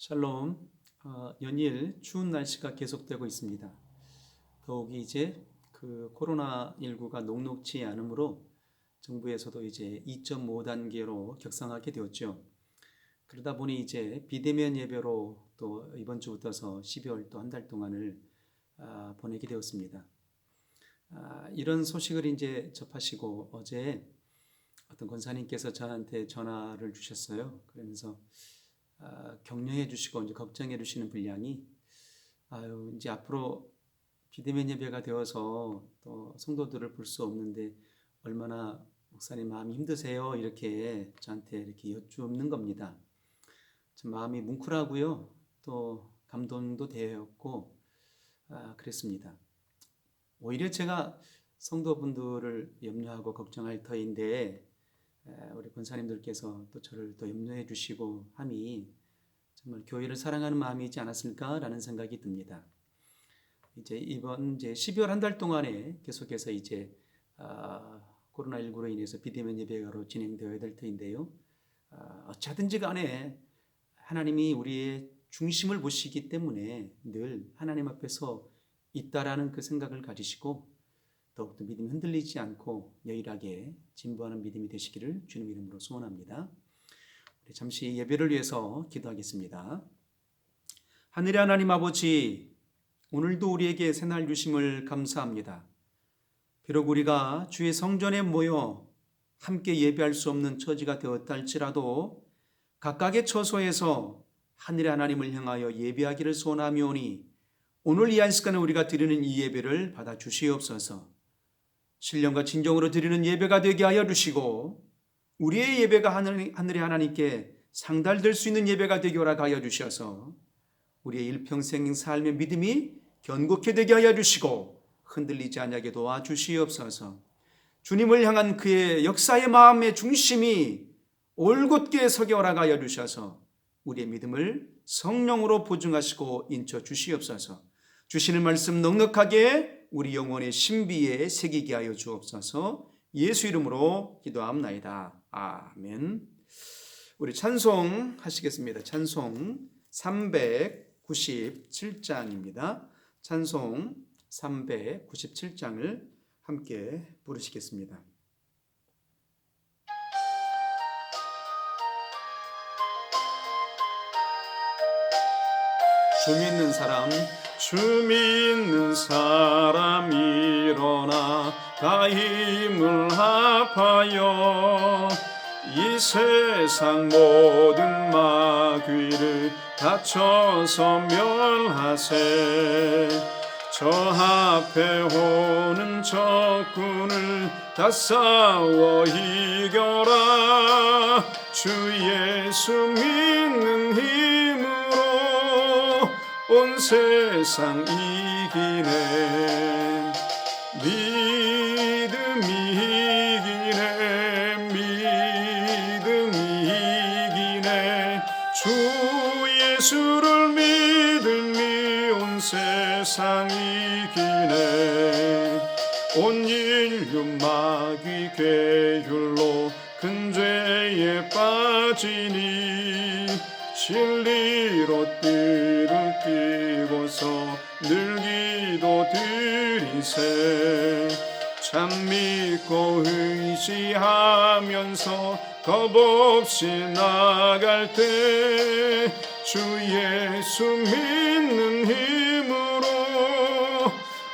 샬롬. 연일 추운 날씨가 계속되고 있습니다. 더욱이 이제 코로나19가 녹록지 않으므로 정부에서도 이제 2.5단계로 격상하게 되었죠. 그러다 보니 이제 비대면 예배로 또 이번 주부터서 12월 또 한 달 동안을 보내게 되었습니다. 이런 소식을 이제 접하시고 어제 어떤 권사님께서 저한테 전화를 주셨어요. 그러면서 격려해 주시고 이제 걱정해 주시는 분량이 이제 앞으로 비대면 예배가 되어서 또 성도들을 볼 수 없는데 얼마나 목사님 마음이 힘드세요? 이렇게 저한테 이렇게 여쭙는 겁니다. 참 마음이 뭉클하고요. 또 감동도 되었고 그랬습니다. 오히려 제가 성도분들을 염려하고 걱정할 터인데 우리 권사님들께서 또 저를 또 염려해 주시고 함이 정말 교회를 사랑하는 마음이지 않았을까라는 생각이 듭니다. 이번 12월 한 달 동안에 계속해서 이제 코로나19로 인해서 비대면 예배로 진행되어야 될 터인데요. 어찌하든지 간에 하나님이 우리의 중심을 보시기 때문에 늘 하나님 앞에서 있다라는 그 생각을 가지시고 더욱더 믿음이 흔들리지 않고 여일하게 진보하는 믿음이 되시기를 주님 이름으로 소원합니다. 우리 잠시 예배를 위해서 기도하겠습니다. 하늘의 하나님 아버지, 오늘도 우리에게 새날 주심을 감사합니다. 비록 우리가 주의 성전에 모여 함께 예배할 수 없는 처지가 되었다 할지라도 각각의 처소에서 하늘의 하나님을 향하여 예배하기를 소원하며오니 오늘 이 한 시간에 우리가 드리는 이 예배를 받아 주시옵소서. 신령과 진정으로 드리는 예배가 되게 하여 주시고 우리의 예배가 하늘의 하나님께 상달될 수 있는 예배가 되게 허락하여 주셔서 우리의 일평생 삶의 믿음이 견고케 되게 하여 주시고 흔들리지 않게 도와주시옵소서. 주님을 향한 그의 역사의 마음의 중심이 올곧게 서게 허락하여 주셔서 우리의 믿음을 성령으로 보증하시고 인쳐 주시옵소서. 주시는 말씀 넉넉하게 우리 영혼의 신비에 새기게 하여 주옵소서. 예수 이름으로 기도합나이다. 아멘. 우리 찬송 하시겠습니다. 찬송 397장입니다. 찬송 397장을 함께 부르시겠습니다. 주 믿는 사람, 주 믿는 사람 일어나 다 힘을 합하여 이 세상 모든 마귀를 다쳐서 멸하세. 저 앞에 오는 적군을 다 싸워 이겨라. 주 예수 믿는 힘으로 온 세상 이기네. 믿음이 이기네. 믿음이 이기네. 주 예수를 믿음이 온 세상 이기네. 온 인류 마귀 괴율로 큰 죄에 빠지니 진리로 띠를 띠고서 늘 기도 드리세. 참 믿고 의지하면서 겁없이 나갈 때 주 예수 믿는 힘으로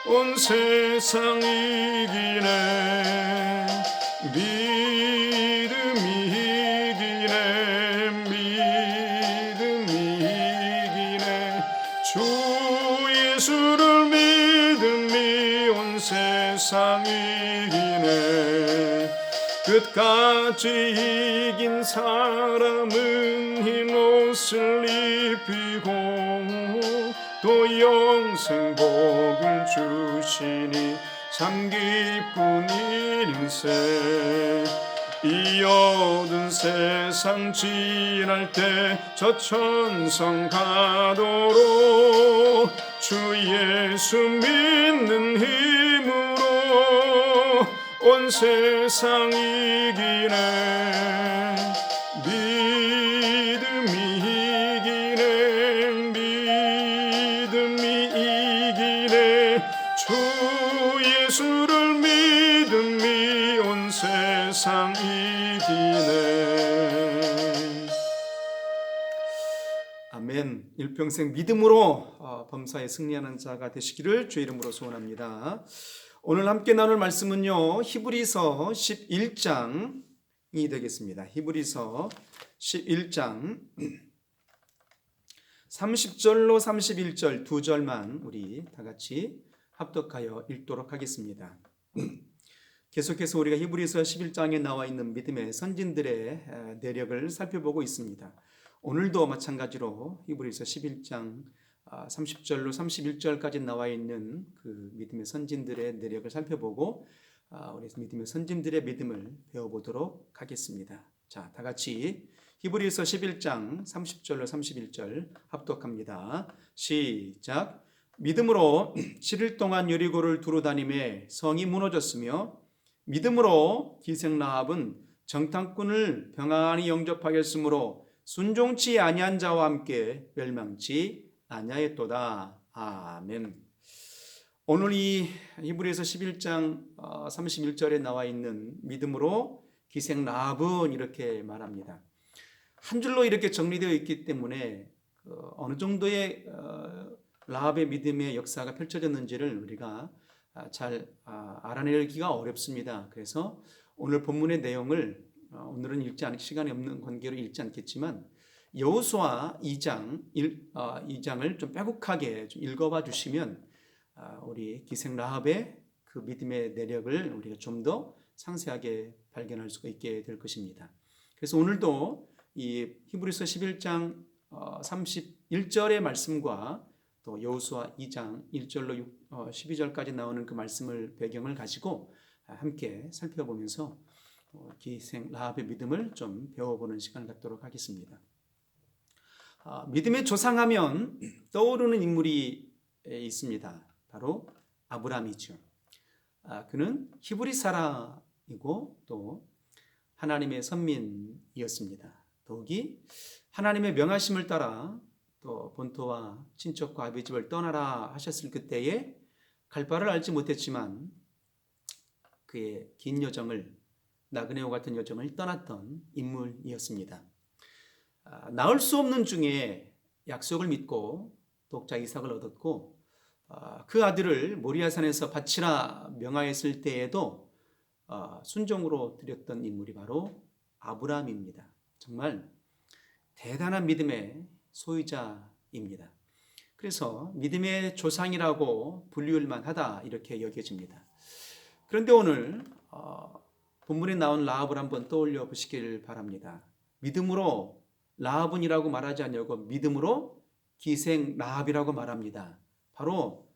온 세상 이기네. 믿음이 이기네. 믿음이 이기네. 주 예수를 믿음이 온 세상 이기네. 끝까지 이긴 사람은 흰 옷을 입히고 또 영생 복을 주시니 참 기쁜 일일세. 이 어두운 세상 지날 때 저 천성 가도록 주 예수 믿는 힘으로 온 세상 이기네. 믿음이 이기네. 아멘. 일평생 믿음으로 범사에 승리하는 자가 되시기를 주의 이름으로 소원합니다. 오늘 함께 나눌 말씀은요, 히브리서 11장이 되겠습니다. 히브리서 11장 30절로 31절 두 절만 우리 다 같이 합독하여 읽도록 하겠습니다. 계속해서 우리가 히브리서 11장에 나와 있는 믿음의 선진들의 내력을 살펴보고 있습니다. 오늘도 마찬가지로 히브리서 11장 30절로 31절까지 나와 있는 그 믿음의 선진들의 내력을 살펴보고 우리 믿음의 선진들의 믿음을 배워보도록 하겠습니다. 자, 다 같이 히브리서 11장 30절로 31절 합독합니다. 시작. 믿음으로 7일 동안 여리고를 두루 다니매 성이 무너졌으며 믿음으로 기생 라합은 정탐꾼을 평안히 영접하였으므로 순종치 아니한 자와 함께 멸망치 아니하였도다. 아멘. 오늘 이 히브리서 11장 31절에 나와 있는 믿음으로 기생 라합은 이렇게 말합니다. 한 줄로 이렇게 정리되어 있기 때문에 어느 정도의 라합의 믿음의 역사가 펼쳐졌는지를 우리가 잘 알아내기가 어렵습니다. 그래서 오늘 본문의 내용을 오늘은 읽지 않을 시간이 없는 관계로 읽지 않겠지만 여호수아 2장을 좀 빼곡하게 좀 읽어봐 주시면 우리 기생 라합의 그 믿음의 내력을 우리가 좀 더 상세하게 발견할 수가 있게 될 것입니다. 그래서 오늘도 이 히브리서 11장 31절의 말씀과 또 여호수아 2장 1절로 12절까지 나오는 그 말씀을 배경을 가지고 함께 살펴보면서 기생 라합의 믿음을 좀 배워보는 시간을 갖도록 하겠습니다. 믿음의 조상하면 떠오르는 인물이 있습니다. 바로 아브라함이죠. 그는 히브리 사람이고 또 하나님의 선민이었습니다. 더욱이 하나님의 명하심을 따라 또 본토와 친척과 아버지 집을 떠나라 하셨을 그때에 갈 바를 알지 못했지만 그의 긴 여정을 나그네와 같은 여정을 떠났던 인물이었습니다. 나올 수 없는 중에 약속을 믿고 독자 이삭을 얻었고 그 아들을 모리아산에서 바치라 명하였을 때에도 순종으로 드렸던 인물이 바로 아브라함입니다. 정말 대단한 믿음의 소유자입니다. 그래서 믿음의 조상이라고 불리울만 하다 이렇게 여겨집니다. 그런데 오늘 본문에 나온 라합을 한번 떠올려 보시길 바랍니다. 믿음으로 라합은이라고 말하지 않냐고 믿음으로 기생 라합이라고 말합니다. 바로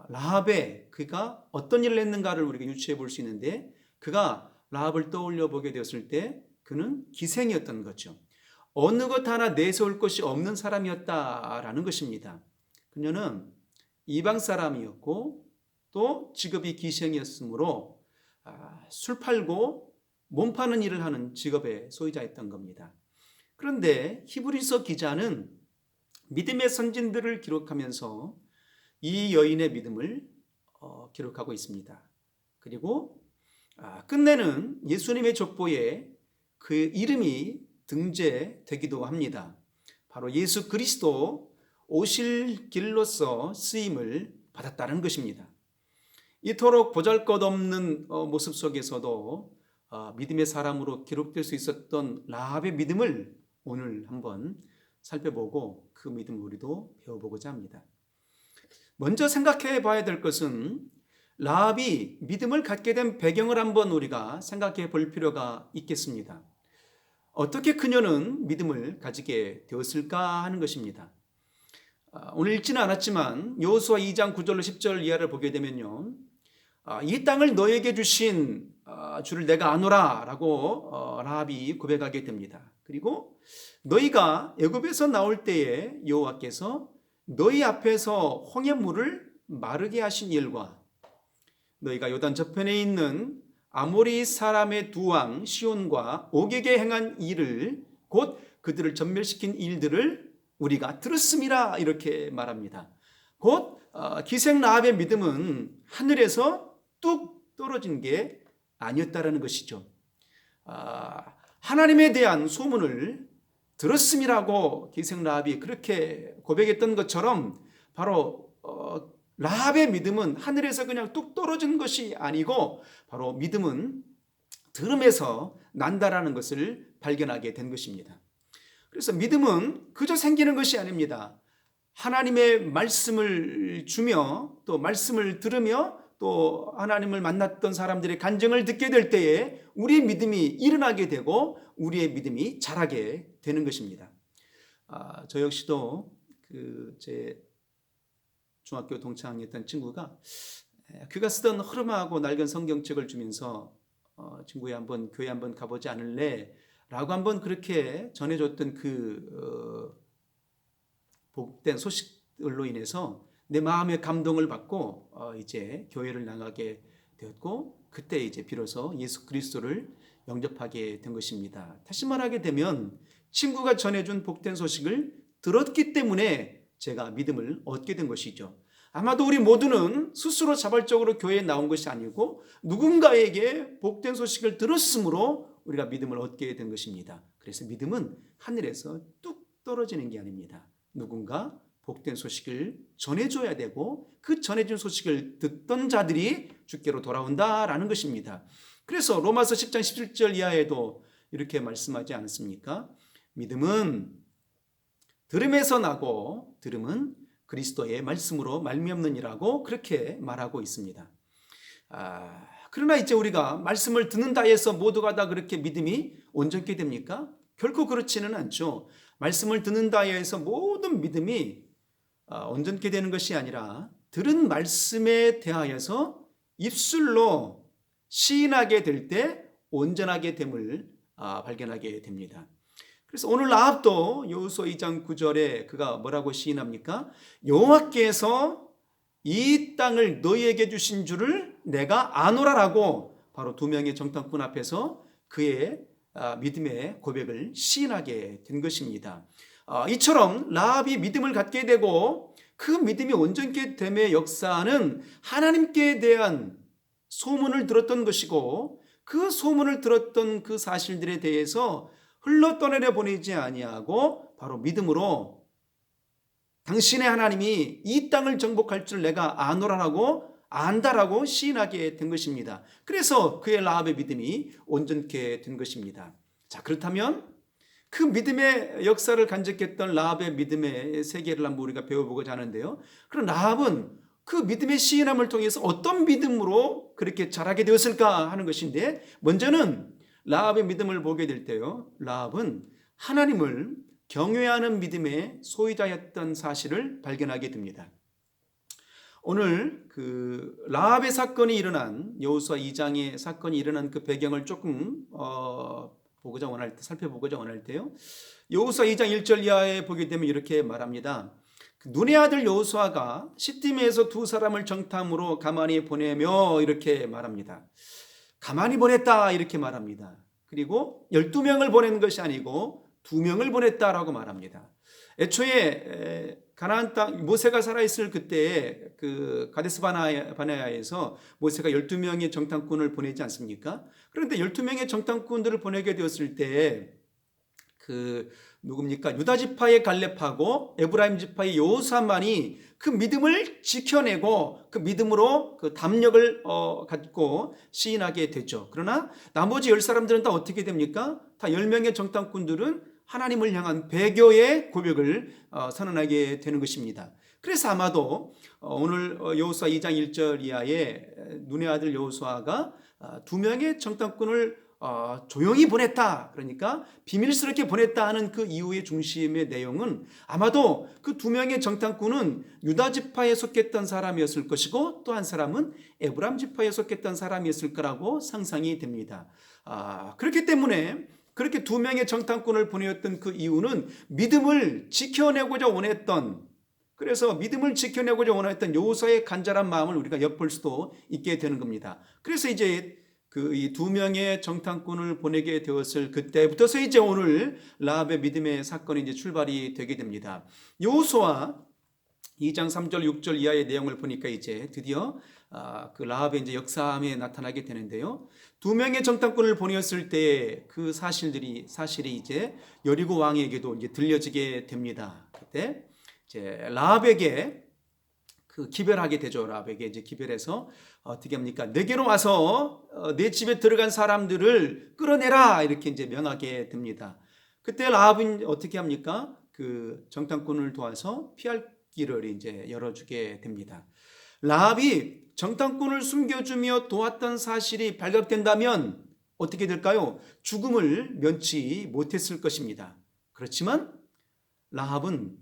라합의 그가 어떤 일을 했는가를 우리가 유추해 볼 수 있는데 그가 라합을 떠올려 보게 되었을 때 그는 기생이었던 거죠. 어느 것 하나 내세울 것이 없는 사람이었다라는 것입니다. 그녀는 이방 사람이었고 또 직업이 기생이었으므로 술 팔고 몸 파는 일을 하는 직업의 소유자였던 겁니다. 그런데 히브리서 기자는 믿음의 선진들을 기록하면서 이 여인의 믿음을 기록하고 있습니다. 그리고 끝내는 예수님의 족보에 그 이름이 등재되기도 합니다. 바로 예수 그리스도 오실 길로서 쓰임을 받았다는 것입니다. 이토록 보잘것없는 모습 속에서도 믿음의 사람으로 기록될 수 있었던 라합의 믿음을 오늘 한번 살펴보고 그 믿음을 우리도 배워보고자 합니다. 먼저 생각해 봐야 될 것은 라합이 믿음을 갖게 된 배경을 한번 우리가 생각해 볼 필요가 있겠습니다. 어떻게 그녀는 믿음을 가지게 되었을까 하는 것입니다. 오늘 읽지는 않았지만 여호수아 2장 9절로 10절 이하를 보게 되면요, 이 땅을 너에게 주신 주를 내가 아노라 라고 라합이 고백하게 됩니다. 그리고 너희가 애굽에서 나올 때에 여호와께서 너희 앞에서 홍해물을 마르게 하신 일과 너희가 요단 저편에 있는 아모리 사람의 두 왕 시온과 옥에게 행한 일을 곧 그들을 전멸시킨 일들을 우리가 들었음이라 이렇게 말합니다. 곧 기생 라합의 믿음은 하늘에서 뚝 떨어진 게 아니었다라는 것이죠. 하나님에 대한 소문을 들었음이라고 기생 라합이 그렇게 고백했던 것처럼 바로 라합의 믿음은 하늘에서 그냥 뚝 떨어진 것이 아니고 바로 믿음은 들음에서 난다라는 것을 발견하게 된 것입니다. 그래서 믿음은 그저 생기는 것이 아닙니다. 하나님의 말씀을 주며 또 말씀을 들으며 또 하나님을 만났던 사람들의 간증을 듣게 될 때에 우리의 믿음이 일어나게 되고 우리의 믿음이 자라게 되는 것입니다. 저 역시도 제 중학교 동창했던 친구가 그가 쓰던 허름하고 낡은 성경책을 주면서 친구야 한번 교회 한번 가보지 않을래? 라고 한번 그렇게 전해줬던 복된 소식들로 인해서 내 마음의 감동을 받고 이제 교회를 나가게 되었고 그때 이제 비로소 예수 그리스도를 영접하게 된 것입니다. 다시 말하게 되면 친구가 전해준 복된 소식을 들었기 때문에 제가 믿음을 얻게 된 것이죠. 아마도 우리 모두는 스스로 자발적으로 교회에 나온 것이 아니고 누군가에게 복된 소식을 들었으므로 우리가 믿음을 얻게 된 것입니다. 그래서 믿음은 하늘에서 뚝 떨어지는 게 아닙니다. 누군가 복된 소식을 전해줘야 되고 그 전해준 소식을 듣던 자들이 주께로 돌아온다라는 것입니다. 그래서 로마서 10장 17절 이하에도 이렇게 말씀하지 않습니까? 믿음은 들음에서 나고 들음은 그리스도의 말씀으로 말미암느니라고 그렇게 말하고 있습니다. 그러나 이제 우리가 말씀을 듣는다 해서 모두가 다 그렇게 믿음이 온전케 됩니까? 결코 그렇지는 않죠. 말씀을 듣는다 해서 모든 믿음이 온전케 되는 것이 아니라 들은 말씀에 대하여서 입술로 시인하게 될 때 온전하게 됨을 발견하게 됩니다. 그래서 오늘 라합도 여호수아 2장 9절에 그가 뭐라고 시인합니까? 여호와께서 이 땅을 너희에게 주신 줄을 내가 아노라라고 바로 두 명의 정탐꾼 앞에서 그의 믿음의 고백을 시인하게 된 것입니다. 이처럼 라합이 믿음을 갖게 되고 그 믿음이 온전케 됨의 역사는 하나님께 대한 소문을 들었던 것이고 그 소문을 들었던 그 사실들에 대해서 흘러 떠내려 보내지 아니하고 바로 믿음으로 당신의 하나님이 이 땅을 정복할 줄 내가 아노라라고 안다라고 시인하게 된 것입니다. 그래서 그의 라합의 믿음이 온전케 된 것입니다. 자, 그렇다면 그 믿음의 역사를 간직했던 라합의 믿음의 세계를 한번 우리가 배워보고자 하는데요. 그럼 라합은 그 믿음의 시인함을 통해서 어떤 믿음으로 그렇게 자라게 되었을까 하는 것인데, 먼저는 라합의 믿음을 보게 될 때요, 라합은 하나님을 경외하는 믿음의 소유자였던 사실을 발견하게 됩니다. 오늘 그 라합의 사건이 일어난 여호수아 2장의 사건이 일어난 그 배경을 조금 살펴보고자 원할 때요, 여호수아 2장 1절 이하에 보게 되면 이렇게 말합니다. 눈의 아들 여호수아가 시팀에서 두 사람을 정탐으로 가만히 보내며 이렇게 말합니다. 가만히 보냈다 이렇게 말합니다. 그리고 12명을 보낸 것이 아니고 2명을 보냈다라고 말합니다. 애초에 가나안 땅 모세가 살아있을 그때에 그 가데스 바네아에서 모세가 12명의 정탐꾼을 보내지 않습니까? 그런데 12명의 정탐꾼들을 보내게 되었을 때 누굽니까? 유다 지파의 갈렙하고 에브라임 지파의 여호수아만이 그 믿음을 지켜내고 그 믿음으로 그 담력을 갖고 시인하게 되죠. 그러나 나머지 10사람들은 다 어떻게 됩니까? 다 10명의 정탐꾼들은 하나님을 향한 배교의 고백을 선언하게 되는 것입니다. 그래서 아마도 오늘 여호수아 2장 1절 이하에 눈의 아들 여호수아가 2명의 정탐꾼을 조용히 보냈다, 그러니까 비밀스럽게 보냈다 하는 그 이유의 중심의 내용은 아마도 그 2명의 정탐꾼은 유다 지파에 속했던 사람이었을 것이고 또 한 사람은 에브라임 지파에 속했던 사람이었을 거라고 상상이 됩니다. 그렇기 때문에 그렇게 2명의 정탐꾼을 보내었던 그 이유는 믿음을 지켜내고자 원했던, 그래서 믿음을 지켜내고자 원했던 여호수아의 간절한 마음을 우리가 엿볼 수도 있게 되는 겁니다. 그래서 이제 이 2명의 정탐꾼을 보내게 되었을 그때부터서 이제 오늘 라합의 믿음의 사건이 이제 출발이 되게 됩니다. 여호수아 2장 3절 6절 이하의 내용을 보니까 이제 드디어 그 라합의 이제 역사함에 나타나게 되는데요. 두 명의 정탐꾼을 보냈을 때 그 사실이 이제 여리고 왕에게도 이제 들려지게 됩니다. 그때 이제 라합에게 그 기별하게 되죠. 라합에게 이제 기별해서 어떻게 합니까? 내게로 와서 내 집에 들어간 사람들을 끌어내라 이렇게 이제 명하게 됩니다. 그때 라합은 어떻게 합니까? 그 정탐꾼을 도와서 피할 길을 이제 열어주게 됩니다. 라합이 정탐꾼을 숨겨주며 도왔던 사실이 발각된다면 어떻게 될까요? 죽음을 면치 못했을 것입니다. 그렇지만 라합은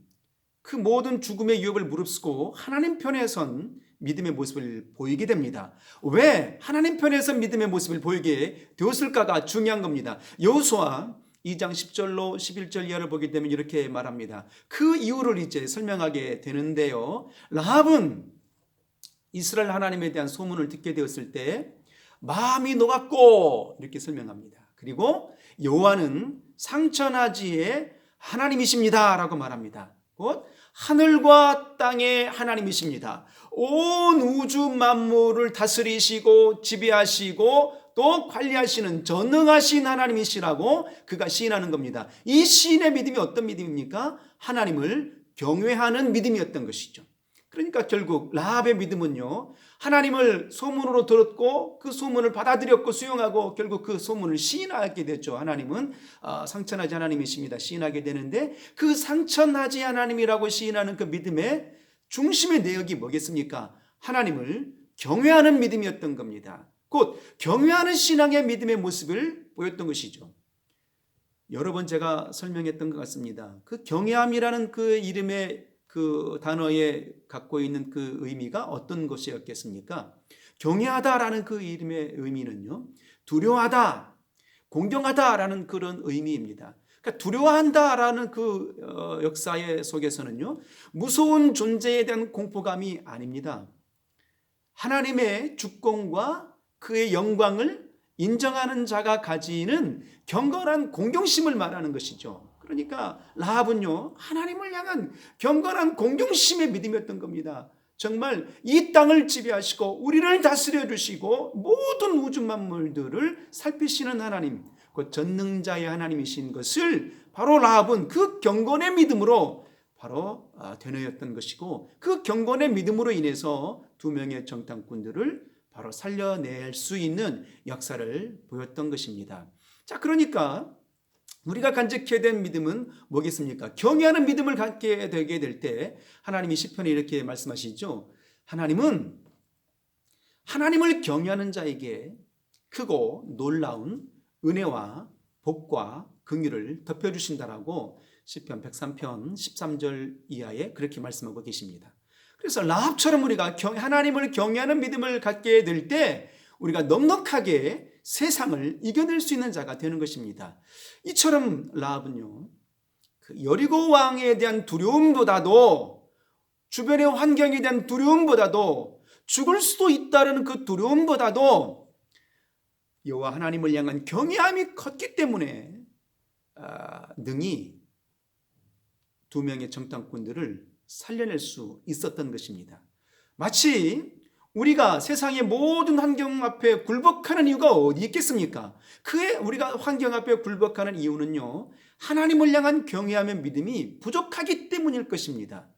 그 모든 죽음의 위협을 무릅쓰고 하나님 편에 선 믿음의 모습을 보이게 됩니다. 왜 하나님 편에 선 믿음의 모습을 보이게 되었을까가 중요한 겁니다. 여호수아 2장 10절로 11절 이하를 보게 되면 이렇게 말합니다. 그 이유를 이제 설명하게 되는데요. 라합은 이스라엘 하나님에 대한 소문을 듣게 되었을 때 마음이 녹았고 이렇게 설명합니다. 그리고 여호와는 상천하지의 하나님이십니다 라고 말합니다. 곧 하늘과 땅의 하나님이십니다. 온 우주 만물을 다스리시고 지배하시고 또 관리하시는 전능하신 하나님이시라고 그가 시인하는 겁니다. 이 시인의 믿음이 어떤 믿음입니까? 하나님을 경외하는 믿음이었던 것이죠. 그러니까 결국 라합의 믿음은요, 하나님을 소문으로 들었고 그 소문을 받아들였고 수용하고 결국 그 소문을 시인하게 됐죠. 하나님은 상천하지 하나님이십니다 시인하게 되는데, 그 상천하지 하나님이라고 시인하는 그 믿음의 중심의 내역이 뭐겠습니까? 하나님을 경외하는 믿음이었던 겁니다. 곧 경외하는 신앙의 믿음의 모습을 보였던 것이죠. 여러 번 제가 설명했던 것 같습니다. 그 경외함이라는 그 이름의 그 단어에 갖고 있는 그 의미가 어떤 것이었겠습니까? 경외하다라는 그 이름의 의미는요, 두려워하다, 공경하다라는 그런 의미입니다. 그러니까 두려워한다라는 그 역사의 속에서는요, 무서운 존재에 대한 공포감이 아닙니다. 하나님의 주권과 그의 영광을 인정하는 자가 가지는 경건한 공경심을 말하는 것이죠. 그러니까 라합은요, 하나님을 향한 경건한 공경심의 믿음이었던 겁니다. 정말 이 땅을 지배하시고 우리를 다스려 주시고 모든 우주 만물들을 살피시는 하나님, 그 전능자의 하나님이신 것을 바로 라합은 그 경건의 믿음으로 바로 되뇌었던 것이고, 그 경건의 믿음으로 인해서 두 명의 정탐꾼들을 바로 살려낼 수 있는 역사를 보였던 것입니다. 자, 그러니까 우리가 간직해야 된 믿음은 뭐겠습니까? 경외하는 믿음을 갖게 되게 될 때 하나님이 시편에 이렇게 말씀하시죠. 하나님은 하나님을 경외하는 자에게 크고 놀라운 은혜와 복과 긍휼을 덮여주신다라고 시편 103편 13절 이하에 그렇게 말씀하고 계십니다. 그래서 라합처럼 우리가 하나님을 경외하는 믿음을 갖게 될 때 우리가 넉넉하게 세상을 이겨낼 수 있는 자가 되는 것입니다. 이처럼 라합은요, 그 여리고 왕에 대한 두려움보다도, 주변의 환경에 대한 두려움보다도, 죽을 수도 있다는 그 두려움보다도 여호와 하나님을 향한 경외함이 컸기 때문에 능히 두 명의 정탐꾼들을 살려낼 수 있었던 것입니다. 마치 우리가 세상의 모든 환경 앞에 굴복하는 이유가 어디 있겠습니까? 우리가 환경 앞에 굴복하는 이유는요, 하나님을 향한 경외함의 믿음이 부족하기 때문일 것입니다.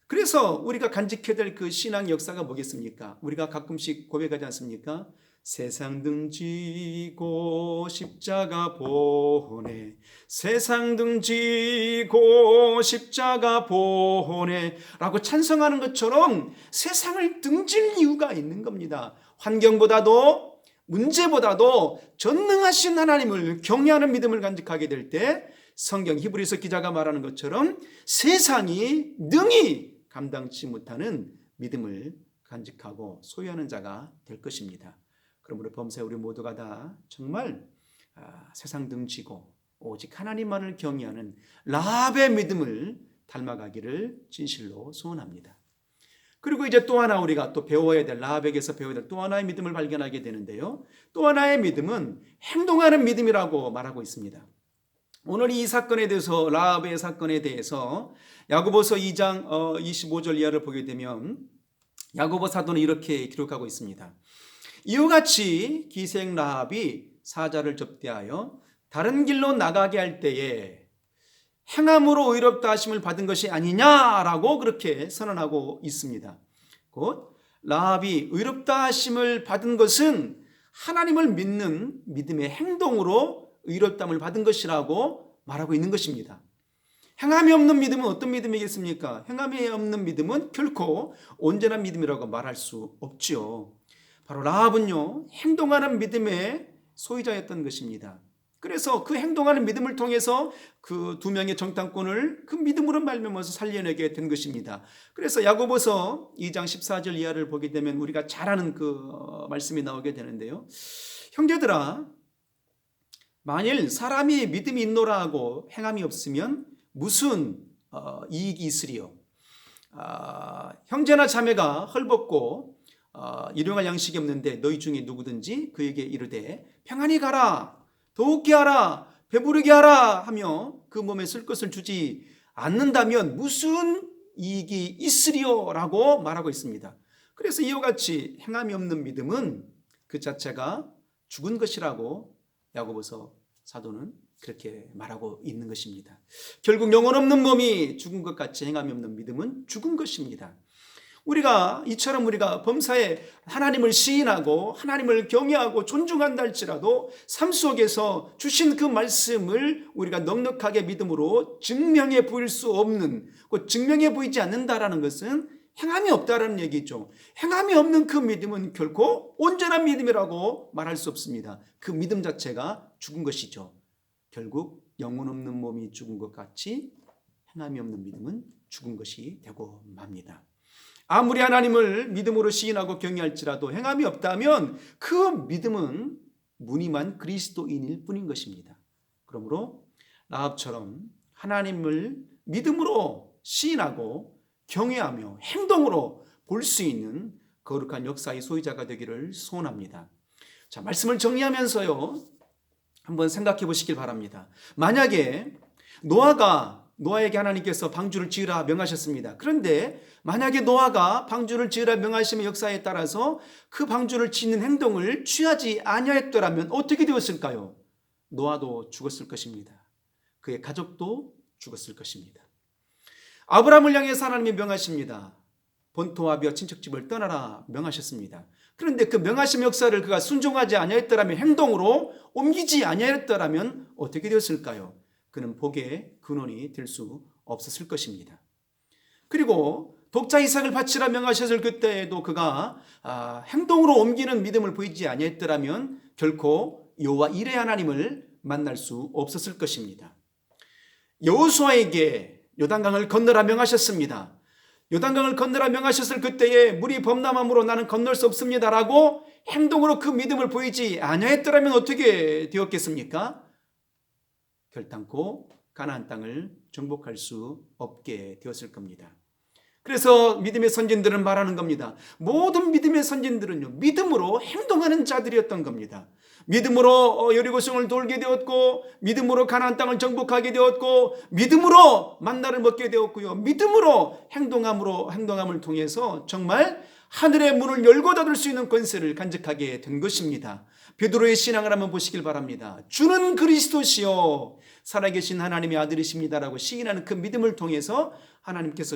그래서 우리가 간직해야 될 그 신앙 역사가 뭐겠습니까? 우리가 가끔씩 고백하지 않습니까? 세상 등지고 십자가 보내, 세상 등지고 십자가 보내 라고 찬성하는 것처럼 세상을 등질 이유가 있는 겁니다. 환경보다도 문제보다도 전능하신 하나님을 경외하는 믿음을 간직하게 될 때 성경 히브리서 기자가 말하는 것처럼 세상이 능히 감당치 못하는 믿음을 간직하고 소유하는 자가 될 것입니다. 그러므로 범사에 우리 모두가 다 정말 세상 등지고 오직 하나님만을 경외하는 라합의 믿음을 닮아가기를 진실로 소원합니다. 그리고 이제 또 하나 우리가 또 배워야 될, 라합에게서 배워야 될 또 하나의 믿음을 발견하게 되는데요. 또 하나의 믿음은 행동하는 믿음이라고 말하고 있습니다. 오늘 이 사건에 대해서, 라합의 사건에 대해서 야고보서 2장 25절 이하를 보게 되면 야고보 사도는 이렇게 기록하고 있습니다. 이와 같이 기생 라합이 사자를 접대하여 다른 길로 나가게 할 때에 행함으로 의롭다 하심을 받은 것이 아니냐라고 그렇게 선언하고 있습니다. 곧 라합이 의롭다 하심을 받은 것은 하나님을 믿는 믿음의 행동으로 의롭다함을 받은 것이라고 말하고 있는 것입니다. 행함이 없는 믿음은 어떤 믿음이겠습니까? 행함이 없는 믿음은 결코 온전한 믿음이라고 말할 수 없죠. 바로 라합은요, 행동하는 믿음의 소유자였던 것입니다. 그래서 그 행동하는 믿음을 통해서 그 두 명의 정탐꾼을 그 믿음으로 말미암아서 살려내게 된 것입니다. 그래서 야고보서 2장 14절 이하를 보게 되면 우리가 잘 아는 그 말씀이 나오게 되는데요. 형제들아, 만일 사람이 믿음이 있노라 하고 행함이 없으면 무슨 이익이 있으리요? 형제나 자매가 헐벗고 일용할 양식이 없는데 너희 중에 누구든지 그에게 이르되 평안히 가라, 더욱게 하라, 배부르게 하라 하며 그 몸에 쓸 것을 주지 않는다면 무슨 이익이 있으리요? 라고 말하고 있습니다. 그래서 이와 같이 행함이 없는 믿음은 그 자체가 죽은 것이라고 야고보서 사도는 그렇게 말하고 있는 것입니다. 결국 영혼 없는 몸이 죽은 것 같이 행함이 없는 믿음은 죽은 것입니다. 이처럼 우리가 범사에 하나님을 시인하고 하나님을 경외하고 존중한다 할지라도 삶 속에서 주신 그 말씀을 우리가 넉넉하게 믿음으로 증명해 보일 수 없는, 증명해 보이지 않는다라는 것은 행함이 없다라는 얘기죠. 행함이 없는 그 믿음은 결코 온전한 믿음이라고 말할 수 없습니다. 그 믿음 자체가 죽은 것이죠. 결국 영혼 없는 몸이 죽은 것 같이 행함이 없는 믿음은 죽은 것이 되고 맙니다. 아무리 하나님을 믿음으로 시인하고 경외할지라도 행함이 없다면 그 믿음은 무늬만 그리스도인일 뿐인 것입니다. 그러므로 라합처럼 하나님을 믿음으로 시인하고 경외하며 행동으로 볼 수 있는 거룩한 역사의 소유자가 되기를 소원합니다. 자, 말씀을 정리하면서요, 한번 생각해 보시길 바랍니다. 만약에 노아에게 하나님께서 방주를 지으라 명하셨습니다. 그런데 만약에 노아가 방주를 지으라 명하심의 역사에 따라서 그 방주를 짓는 행동을 취하지 아니하였더라면 어떻게 되었을까요? 노아도 죽었을 것입니다. 그의 가족도 죽었을 것입니다. 아브라함을 향해서 하나님이 명하십니다. 본토와 며 친척집을 떠나라 명하셨습니다. 그런데 그 명하심 역사를 그가 순종하지 아니하였더라면, 행동으로 옮기지 아니하였더라면 어떻게 되었을까요? 그는 복의 근원이 될 수 없었을 것입니다. 그리고 독자 이삭을 바치라 명하셨을 그때에도 그가 행동으로 옮기는 믿음을 보이지 아니했더라면 결코 여호와 이레 하나님을 만날 수 없었을 것입니다. 여호수아에게 요단강을 건너라 명하셨습니다. 요단강을 건너라 명하셨을 그때에 물이 범람함으로 나는 건널 수 없습니다라고 행동으로 그 믿음을 보이지 아니했더라면 어떻게 되었겠습니까? 결단코 가나안 땅을 정복할 수 없게 되었을 겁니다. 그래서 믿음의 선진들은 말하는 겁니다. 모든 믿음의 선진들은요, 믿음으로 행동하는 자들이었던 겁니다. 믿음으로 여리고성을 돌게 되었고, 믿음으로 가나안 땅을 정복하게 되었고, 믿음으로 만나를 먹게 되었고요, 믿음으로 행동함을 통해서 정말 하늘의 문을 열고 닫을 수 있는 권세를 간직하게 된 것입니다. 베드로의 신앙을 한번 보시길 바랍니다. 주는 그리스도시요 살아계신 하나님의 아들이십니다라고 시인하는 그 믿음을 통해서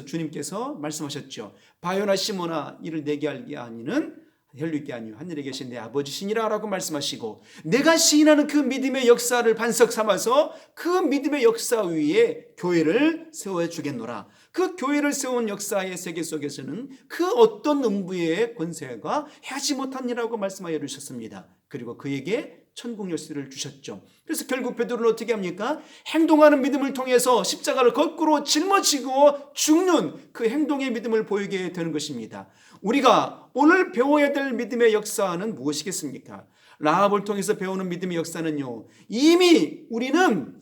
주님께서 말씀하셨죠. 바요나 시몬아, 이를 내게 알게 아니는 혈육이 아니요 하늘에 계신 내 아버지시니라 라고 말씀하시고, 내가 시인하는 그 믿음의 역사를 반석 삼아서 그 믿음의 역사 위에 교회를 세워주겠노라. 그 교회를 세운 역사의 세계 속에서는 그 어떤 음부의 권세가 하지 못한 일이라고 말씀하여 주셨습니다. 그리고 그에게 천국 열쇠를 주셨죠. 그래서 결국 베드로는 어떻게 합니까? 행동하는 믿음을 통해서 십자가를 거꾸로 짊어지고 죽는 그 행동의 믿음을 보이게 되는 것입니다. 우리가 오늘 배워야 될 믿음의 역사는 무엇이겠습니까? 라합을 통해서 배우는 믿음의 역사는요, 이미 우리는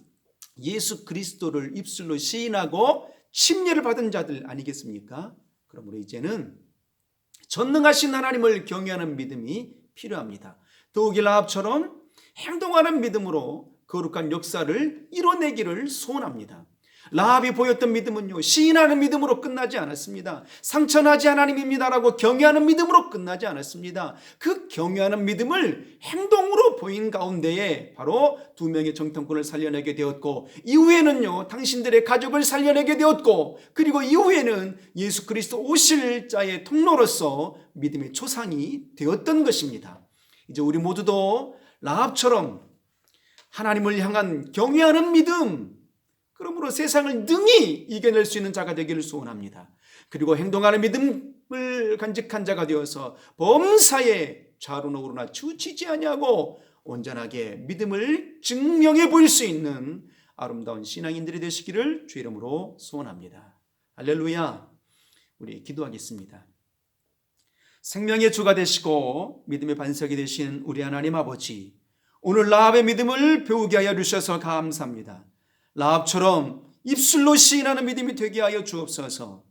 예수 그리스도를 입술로 시인하고 침례를 받은 자들 아니겠습니까? 그러므로 이제는 전능하신 하나님을 경외하는 믿음이 필요합니다. 더욱이 라합처럼 행동하는 믿음으로 거룩한 역사를 이뤄내기를 소원합니다. 라합이 보였던 믿음은요, 시인하는 믿음으로 끝나지 않았습니다. 상처나지 하나님입니다라고 경외하는 믿음으로 끝나지 않았습니다. 그 경외하는 믿음을 행동으로 보인 가운데에 바로 2명의 정탐꾼을 살려내게 되었고, 이후에는요 당신들의 가족을 살려내게 되었고, 그리고 이후에는 예수 그리스도 오실 자의 통로로서 믿음의 초상이 되었던 것입니다. 이제 우리 모두도 라합처럼 하나님을 향한 경외하는 믿음, 그러므로 세상을 능히 이겨낼 수 있는 자가 되기를 소원합니다. 그리고 행동하는 믿음을 간직한 자가 되어서 범사에 좌로나 우로나 치우치지 아니하고 온전하게 믿음을 증명해 보일 수 있는 아름다운 신앙인들이 되시기를 주 이름으로 소원합니다. 할렐루야. 우리 기도하겠습니다. 생명의 주가 되시고 믿음의 반석이 되신 우리 하나님 아버지, 오늘 라합의 믿음을 배우게 하여 주셔서 감사합니다. 라합처럼 입술로 시인하는 믿음이 되게 하여 주옵소서.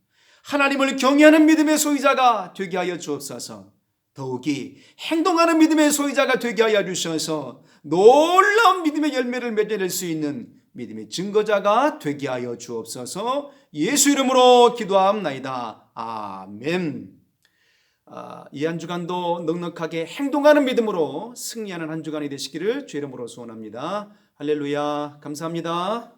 하나님을 경외하는 믿음의 소유자가 되게 하여 주옵소서. 더욱이 행동하는 믿음의 소유자가 되게 하여 주셔서 놀라운 믿음의 열매를 맺어낼 수 있는 믿음의 증거자가 되게 하여 주옵소서. 예수 이름으로 기도하옵나이다. 아멘. 이 한 주간도 넉넉하게 행동하는 믿음으로 승리하는 한 주간이 되시기를 주 이름으로 소원합니다. 할렐루야. 감사합니다.